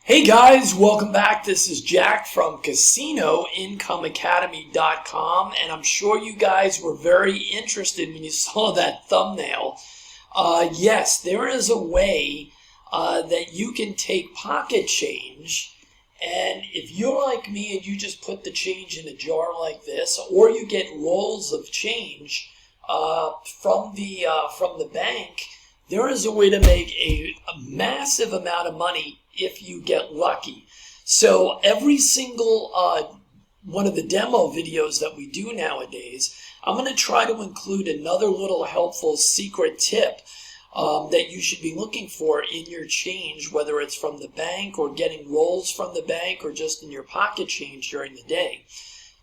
Hey guys, welcome back. This is Jack from casinoincomeacademy.com, and I'm sure you guys were very interested when you saw that thumbnail. Yes, there is a way that you can take pocket change, and if you're like me and you just put the change in a jar like this, or you get rolls of change from the bank, there is a way to make a massive amount of money if you get lucky. So every single one of the demo videos that we do nowadays, I'm going to try to include another little helpful secret tip that you should be looking for in your change, whether it's from the bank or getting rolls from the bank or just in your pocket change during the day.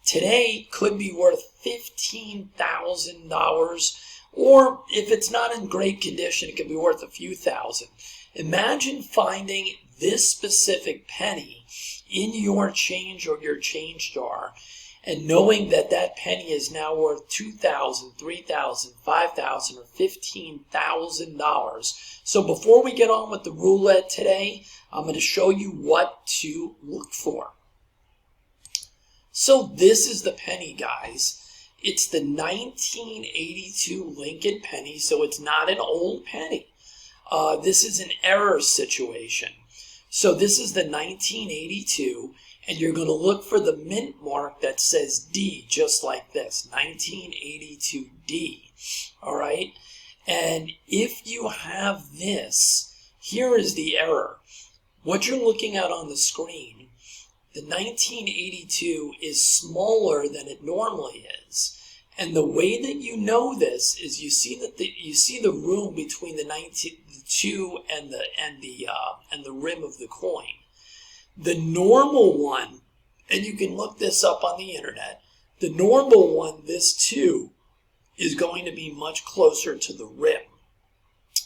Today could be worth $15,000, or if it's not in great condition, it could be worth a few thousand. Imagine finding this specific penny in your change or your change jar and knowing that that penny is now worth $2,000, $3,000, $5,000, or $15,000. So before we get on with the roulette today, I'm going to show you what to look for. So this is the penny, guys. It's the 1982 Lincoln penny, so it's not an old penny. This is an error situation. So this is the 1982, and you're going to look for the mint mark that says D, just like this, 1982D, all right? And if you have this, here is the error. What you're looking at on the screen, the 1982 is smaller than it normally is. And the way that you know this is you see that you see the room between the 2 and the rim of the coin. The normal one, and you can look this up on the internet, the normal one, this 2, is going to be much closer to the rim,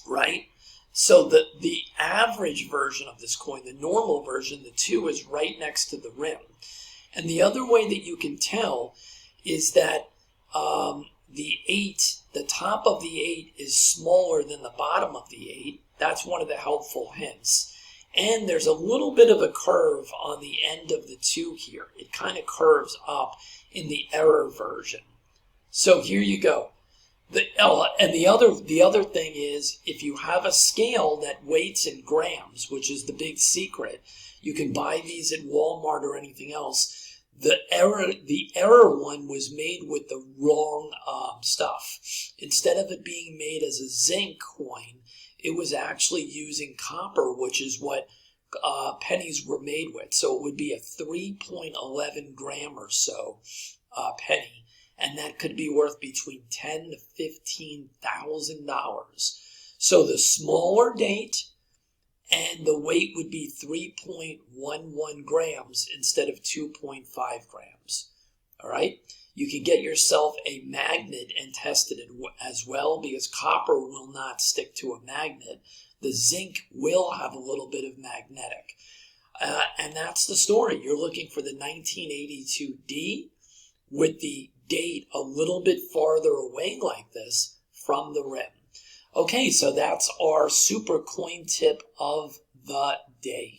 right? So the average version of this coin, the normal version, the 2 is right next to the rim. And the other way that you can tell is that the 8, the top of the 8 is smaller than the bottom of the 8. That's one of the helpful hints. And there's a little bit of a curve on the end of the 2 here. It kind of curves up in the error version. So here you go. And the other thing is, if you have a scale that weights in grams, which is the big secret, you can buy these at Walmart or anything else. The error one was made with the wrong stuff. Instead of it being made as a zinc coin, it was actually using copper, which is what pennies were made with. So it would be a 3.11 gram or so penny, and that could be worth between $10,000 to $15,000. So the smaller date and the weight would be 3.11 grams instead of 2.5 grams. All right? You can get yourself a magnet and test it as well, because copper will not stick to a magnet. The zinc will have a little bit of magnetic. And that's the story. You're looking for the 1982D with the date a little bit farther away like this from the rim. Okay, so that's our super coin tip of the day.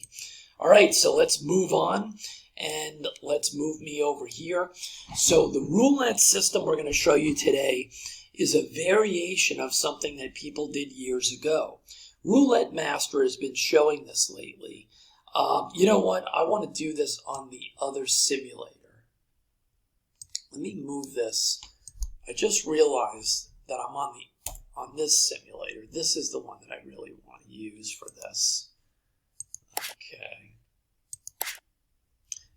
All right, so let's move on, and let's move me over here. So the roulette system we're going to show you today is a variation of something that people did years ago. Roulette Master has been showing this lately. You know what? I want to do this on the other simulator. Let me move this. I just realized that I'm on this simulator. This is the one that I really want to use for this. Okay.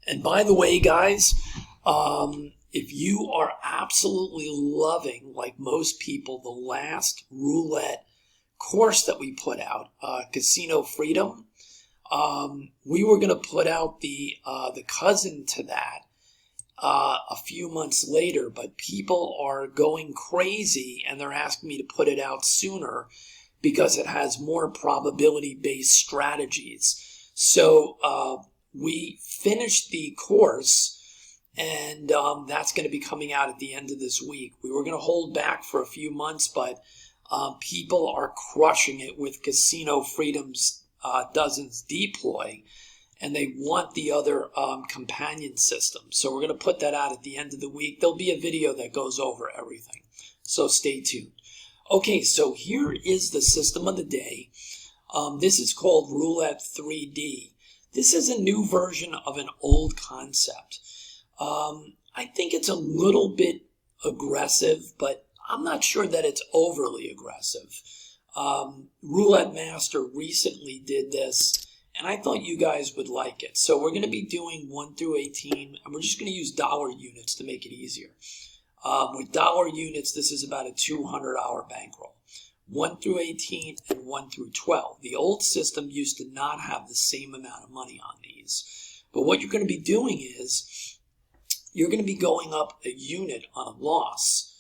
And by the way, guys, if you are absolutely loving, like most people, the last roulette course that we put out, Casino Freedom, we were going to put out the cousin to that a few months later, but people are going crazy and they're asking me to put it out sooner because it has more probability-based strategies. So we finished the course, and that's going to be coming out at the end of this week. We were going to hold back for a few months, but people are crushing it with Casino Freedom's Dozens deploy. and they want the other companion system. So we're going to put that out at the end of the week. There'll be a video that goes over everything. So stay tuned. Okay, so here is the system of the day. This is called Roulette 3D. This is a new version of an old concept. I think it's a little bit aggressive, but I'm not sure that it's overly aggressive. Roulette Master recently did this, and I thought you guys would like it. So we're going to be doing 1 through 18, and we're just going to use dollar units to make it easier. With dollar units, this is about a 200-hour bankroll. 1 through 18 and 1 through 12. The old system used to not have the same amount of money on these. But what you're going to be doing is you're going to be going up a unit on a loss.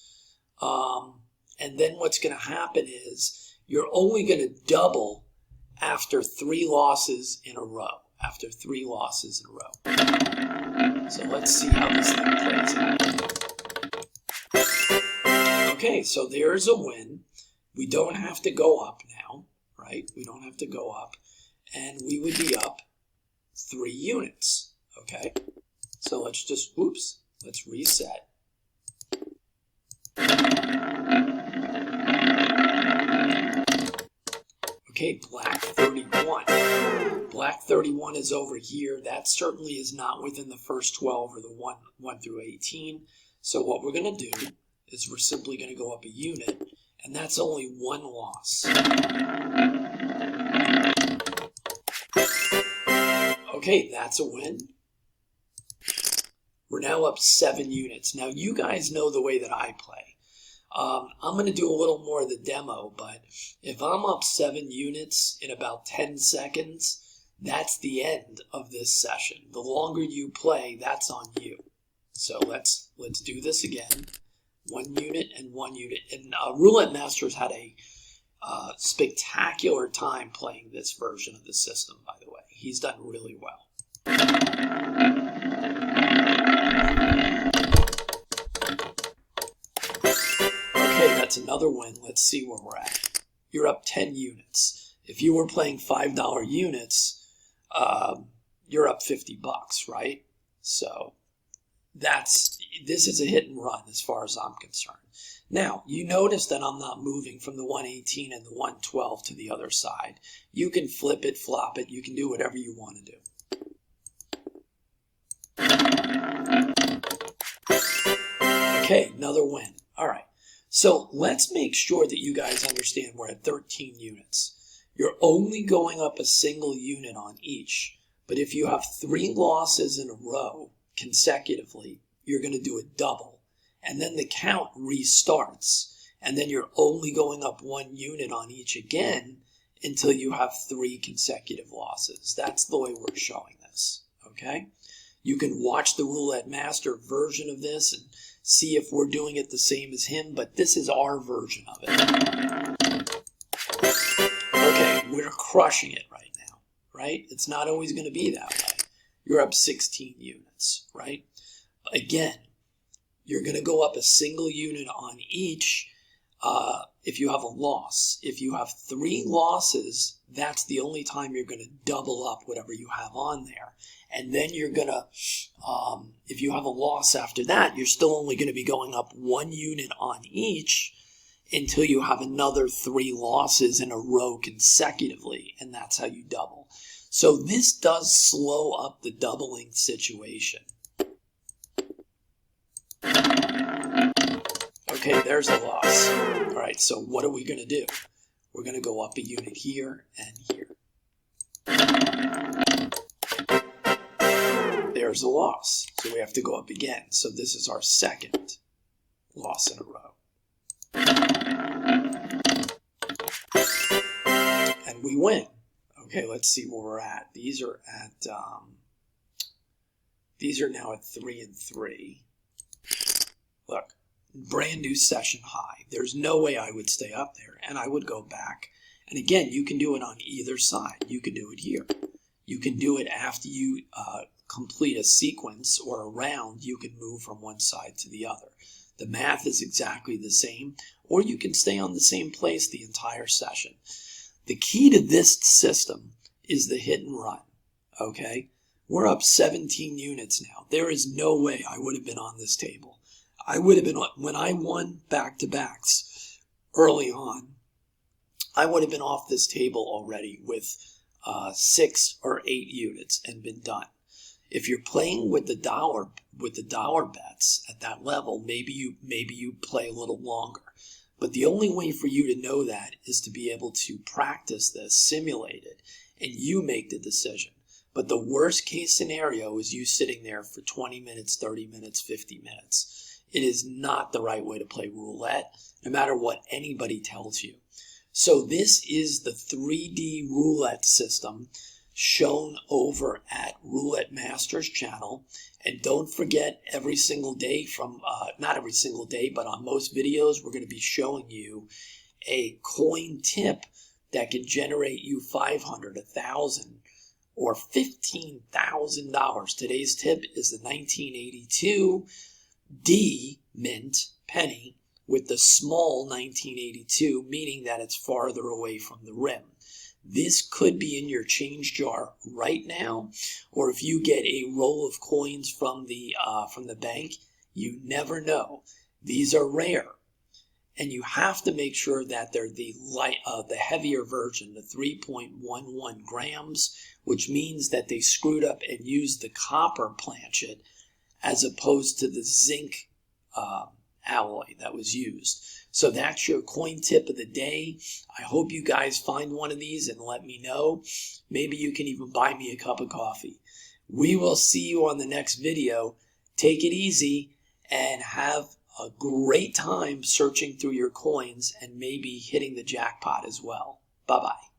And then what's going to happen is you're only going to double after 3 losses in a row. After 3 losses in a row. So let's see how this thing plays out. Okay, so there's a win. We don't have to go up now, right? We don't have to go up. And we would be up 3 units, okay? So let's just, let's reset. Okay, black 31. Black 31 is over here. That certainly is not within the first 12 or the 1 through 18. So what we're going to do is we're simply going to go up a unit, and that's only 1 loss. Okay, that's a win. We're now up 7 units. Now, you guys know the way that I play. I'm going to do a little more of the demo, but if I'm up 7 units in about 10 seconds, that's the end of this session. The longer you play, that's on you. So let's do this again. 1 unit and 1 unit. And Roulette Masters had a spectacular time playing this version of the system, by the way. He's done really well. Okay, that's another win. Let's see where we're at. You're up 10 units. If you were playing $5 units, you're up $50, right? So this is a hit and run as far as I'm concerned. Now, you notice that I'm not moving from the 118 and the 112 to the other side. You can flip it, flop it. You can do whatever you want to do. Okay, another win. All right. So let's make sure that you guys understand we're at 13 units. You're only going up a single unit on each. But if you have 3 losses in a row consecutively, you're going to do a double. And then the count restarts. And then you're only going up 1 unit on each again until you have 3 consecutive losses. That's the way we're showing this. Okay? You can watch the Roulette Master version of this and see if we're doing it the same as him, but this is our version of it. Okay, we're crushing it right now, right? It's not always going to be that way. You're up 16 units, right? Again, you're going to go up a single unit on each if you have a loss. If you have 3 losses, that's the only time you're going to double up whatever you have on there. And then you're going to, if you have a loss after that, you're still only going to be going up 1 unit on each until you have another 3 losses in a row consecutively. And that's how you double. So this does slow up the doubling situation. Okay, there's a loss. All right, so what are we going to do? We're going to go up a unit here and here. There's a loss, so we have to go up again. So this is our second loss in a row. And we win. Okay, let's see where we're at. These are now at 3 and 3. Look, brand new session high. There's no way I would stay up there, and I would go back. And again, you can do it on either side. You can do it here. You can do it after you complete a sequence or a round. You can move from one side to the other. The math is exactly the same, or you can stay on the same place the entire session. The key to this system is the hit and run. Okay, we're up 17 units now. There is no way I would have been on this table. I would have been, when I won back-to-backs early on, I would have been off this table already with 6 or 8 units and been done. If you're playing with the dollar bets at that level, maybe you play a little longer. But the only way for you to know that is to be able to practice this, simulate it, and you make the decision. But the worst case scenario is you sitting there for 20 minutes, 30 minutes, 50 minutes. It is not the right way to play roulette, no matter what anybody tells you. So this is the 3D roulette system shown over at Roulette Masters channel. And don't forget, every single day not every single day, but on most videos, we're going to be showing you a coin tip that can generate you $500, $1,000, or $15,000. Today's tip is the 1982 D mint penny with the small 1982, meaning that it's farther away from the rim. This could be in your change jar right now, or if you get a roll of coins from the bank, you never know. These are rare, and you have to make sure that they're the heavier version, the 3.11 grams, which means that they screwed up and used the copper planchet as opposed to the zinc alloy that was used. So that's your coin tip of the day. I hope you guys find one of these and let me know. Maybe you can even buy me a cup of coffee. We will see you on the next video. Take it easy and have a great time searching through your coins and maybe hitting the jackpot as well. Bye-bye.